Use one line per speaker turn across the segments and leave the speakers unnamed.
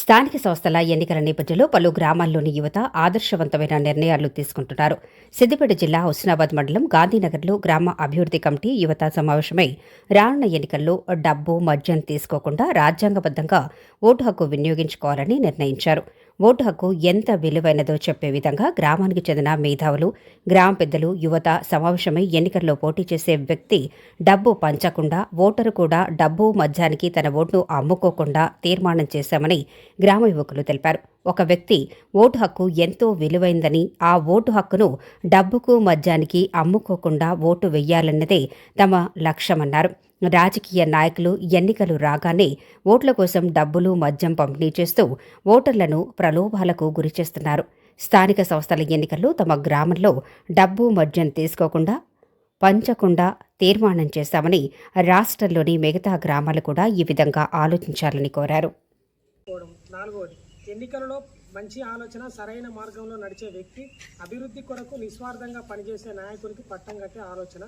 స్థానిక సంస్థల ఎన్నికల నేపథ్యంలో పలు గ్రామాల్లోని యువత ఆదర్శవంతమైన నిర్ణయాలు తీసుకుంటున్నారు. సిద్దిపేట జిల్లా హుస్నాబాద్ మండలం గాంధీనగర్లో గ్రామ అభివృద్ధి కమిటీ యువత సమావేశమై రానున్న ఎన్నికల్లో డబ్బు, మద్యం తీసుకోకుండా రాజ్యాంగబద్దంగా ఓటు హక్కు వినియోగించుకోవాలని నిర్ణయించారు. ఓటు హక్కు ఎంత విలువైనదో చెప్పే విధంగా గ్రామానికి చెందిన మేధావులు, గ్రామ పెద్దలు, యువత సమావేశమై ఎన్నికల్లో పోటీ చేసే వ్యక్తి డబ్బు పంచకుండా, ఓటరు కూడా డబ్బు, మద్యానికి తన ఓటును అమ్ముకోకుండా తీర్మానం చేశామని గ్రామ యువకులు తెలిపారు. ఒక వ్యక్తి ఓటు హక్కు ఎంతో విలువైందని, ఆ ఓటు హక్కును డబ్బుకు, మద్యానికి అమ్ముకోకుండా ఓటు వెయ్యాలన్నదే తమ లక్ష్యమన్నారు. రాజకీయ నాయకులు ఎన్నికలు రాగానే ఓట్ల కోసం డబ్బులు, మద్యం పంపిణీ చేస్తూ ఓటర్లను ప్రలోభాలకు గురిచేస్తున్నారు. స్థానిక సంస్థల ఎన్నికల్లో తమ గ్రామంలో డబ్బు, మద్యం తీసుకోకుండా, పంచకుండా తీర్మానం చేశామని రాష్ట్రంలోని మిగతా గ్రామాలు కూడా ఈ విధంగా ఆలోచించాలని కోరారు.
నాలుగవది, ఎన్నికలలో మంచి ఆలోచన, సరైన మార్గంలో నడిచే వ్యక్తి, అభివృద్ధి కొరకు నిస్వార్థంగా పనిచేసే నాయకునికి పట్టం కట్టే ఆలోచన.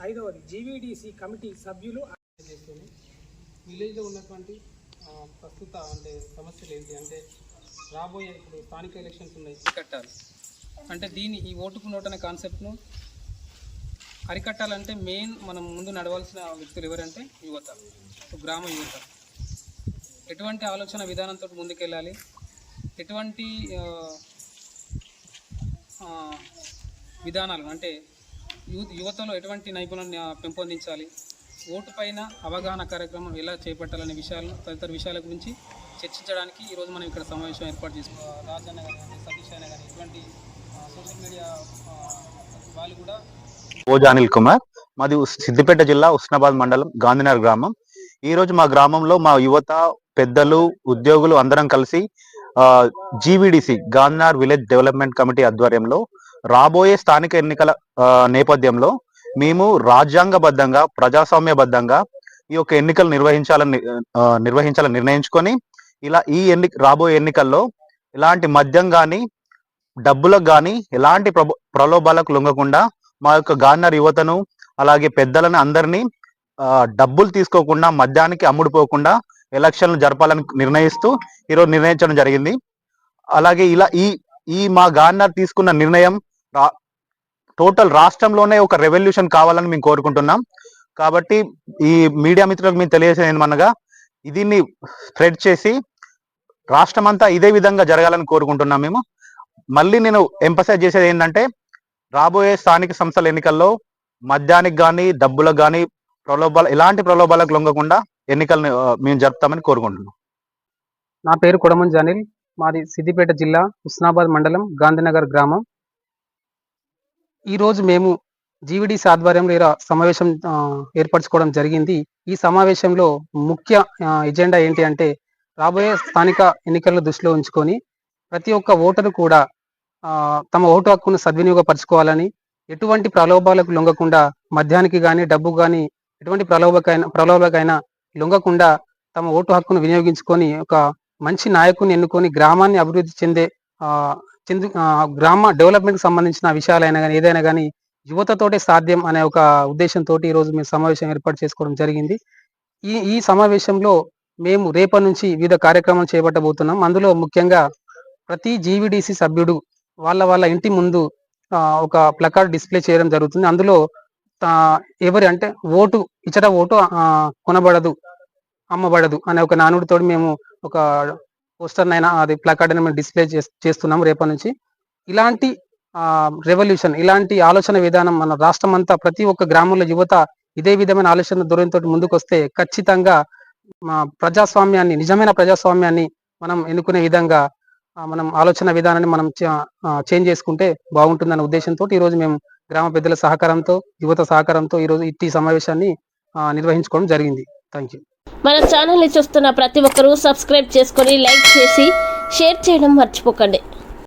ఐదవది, జీవీడీసీ కమిటీ సభ్యులు
విలేజ్లో ఉన్నటువంటి ప్రస్తుత సమస్యలు ఏంటి అంటే రాబోయే ఇప్పుడు స్థానిక ఎలక్షన్స్ ఉన్నాయి, అరికట్టాలి అంటే ఈ ఓటుకు నోటు అనే కాన్సెప్ట్ను అరికట్టాలంటే మెయిన్ మనం ముందు నడవాల్సిన వ్యక్తులు ఎవరంటే యువత, గ్రామ యువత. ఎటువంటి ఆలోచన విధానంతో ముందుకెళ్ళాలి, ఎటువంటి విధానాలు అంటే యువతలో ఎటువంటి నైపుణ్యాన్ని పెంపొందించాలి, ఓటు పైన అవగాహన కార్యక్రమం ఎలా చేపట్టాలనే విషయాలను తదితర విషయాల గురించి చర్చించడానికి ఈరోజు మనం ఇక్కడ సమావేశం ఏర్పాటు చేసుకున్నాం. రాజన్న కానీ, సతీష్ అయినా కానీ ఇటువంటి సోషల్ మీడియా వాళ్ళు కూడా.
ఓజా అనిల్ కుమార్, మాది సిద్దిపేట జిల్లా హుస్నాబాద్ మండలం గాంధీనగర్ గ్రామం. ఈరోజు మా గ్రామంలో మా యువత, పెద్దలు, ఉద్యోగులు అందరం కలిసి జీవీడీసీ గాంధీనగర్ విలేజ్ డెవలప్మెంట్ కమిటీ ఆధ్వర్యంలో రాబోయే స్థానిక ఎన్నికల నేపథ్యంలో మేము రాజ్యాంగబద్ధంగా, ప్రజాస్వామ్యబద్ధంగా ఈ యొక్క ఎన్నికలు నిర్వహించాలని నిర్ణయించుకొని ఈ రాబోయే ఎన్నికల్లో ఎలాంటి మద్యం కానీ, డబ్బులకు కానీ ఎలాంటి ప్రలోభాలకు లొంగకుండా మా యొక్క గాంధీనగర్ యువతను, అలాగే పెద్దలను అందరినీ డబ్బులు తీసుకోకుండా, మద్యానికి అమ్ముడుపోకుండా ఎలక్షన్లు జరపాలని నిర్ణయిస్తూ ఈరోజు నిర్ణయించడం జరిగింది. అలాగే ఈ మా గాంధీనగర్ తీసుకున్న నిర్ణయం టోటల్ రాష్ట్రంలోనే ఒక రెవల్యూషన్ కావాలని మేము కోరుకుంటున్నాం. కాబట్టి ఈ మీడియా మిత్రులకు మేము తెలియజేసేది ఏమనగా, దీన్ని స్ప్రెడ్ చేసి రాష్ట్రం అంతా ఇదే విధంగా జరగాలని కోరుకుంటున్నాం. మేము మళ్ళీ నేను ఎంఫసైజ్ చేసేది ఏంటంటే, రాబోయే స్థానిక సంస్థల ఎన్నికల్లో మద్యానికి కానీ, డబ్బులకు కానీ ఎలాంటి ప్రలోభాలకు లొంగకుండా ఎన్నికలను మేము జరుపుతామని కోరుకుంటున్నాం.
నా పేరు కొడమంజి అనిల్, మాది సిద్దిపేట జిల్లా హుస్నాబాద్ మండలం గాంధీనగర్ గ్రామం. ఈరోజు మేము జీవీడీసీ ఆధ్వర్యంలో సమావేశం ఏర్పరచుకోవడం జరిగింది. ఈ సమావేశంలో ముఖ్య ఎజెండా ఏంటి అంటే, రాబోయే స్థానిక ఎన్నికలను దృష్టిలో ఉంచుకొని ప్రతి ఒక్క ఓటరు కూడా తమ ఓటు హక్కును సద్వినియోగపరచుకోవాలని, ఎటువంటి ప్రలోభాలకు లొంగకుండా, మద్యానికి కానీ, డబ్బు కానీ ఎటువంటి ప్రలోభకైనా లొంగకుండా తమ ఓటు హక్కును వినియోగించుకొని ఒక మంచి నాయకుని ఎన్నుకొని గ్రామాన్ని అభివృద్ధి చెందే గ్రామ డెవలప్మెంట్ కి సంబంధించిన విషయాలైనా కానీ, ఏదైనా కానీ యువతతోటే సాధ్యం అనే ఒక ఉద్దేశంతో ఈరోజు మేము సమావేశం ఏర్పాటు చేసుకోవడం జరిగింది. ఈ సమావేశంలో మేము రేపటి నుంచి వివిధ కార్యక్రమాలు చేపట్టబోతున్నాం. అందులో ముఖ్యంగా ప్రతి జీవీడీసీ సభ్యుడు వాళ్ళ ఇంటి ముందు ఒక ప్లకార్డ్ డిస్ప్లే చేయడం జరుగుతుంది. అందులో ఎవరి అంటే ఇచ్చట ఓటు కొనబడదు, అమ్మబడదు అనే ఒక నానుడితో మేము ఒక పోస్టర్నైనా, అది ప్లకార్డ్ అయినా మేము డిస్ప్లే చేస్తున్నాము రేపటి నుంచి. ఇలాంటి రెవల్యూషన్, ఇలాంటి ఆలోచన విధానం మన రాష్ట్రం అంతా ప్రతి ఒక్క గ్రామంలో యువత ఇదే విధమైన ఆలోచన ధోరణితో ముందుకు వస్తే ఖచ్చితంగా ప్రజాస్వామ్యాన్ని, నిజమైన ప్రజాస్వామ్యాన్ని మనం ఎన్నుకునే విధంగా మనం ఆలోచన విధానాన్ని మనం చేంజ్ చేసుకుంటే బాగుంటుందనే ఉద్దేశంతో ఈరోజు మేము గ్రామ పెద్దల సహకారంతో, యువత సహకారంతో ఈరోజు ఈ సమావేశాన్ని నిర్వహించుకోవడం జరిగింది. Thank you.
మన ఛానల్ని చూస్తున్న ప్రతి ఒక్కరూ సబ్స్క్రైబ్ చేసుకొని, లైక్ చేసి, షేర్ చేయడం మర్చిపోకండి.